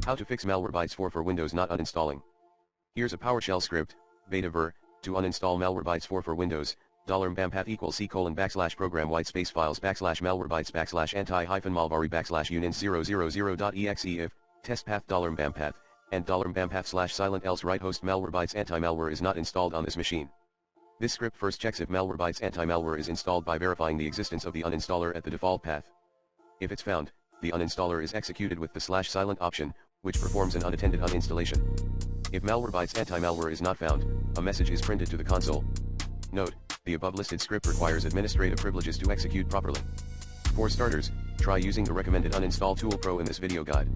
How to fix Malwarebytes 4 for Windows not uninstalling. Here's a PowerShell script, beta ver, to uninstall Malwarebytes 4 for Windows, $mbamPath equals c:/program whitespace files /malwarebytes /anti-malware /unins000.exe if, test path $mbamPath, and $mbamPath /silent else write host Malwarebytes Anti-Malware is not installed on this machine. This script first checks if Malwarebytes Anti-Malware is installed by verifying the existence of the uninstaller at the default path. If it's found, the uninstaller is executed with the /silent option, which performs an unattended uninstallation. If Malwarebytes Anti-Malware is not found, a message is printed to the console. Note, the above listed script requires administrative privileges to execute properly. For starters, try using the recommended Uninstall Tool Pro in this video guide.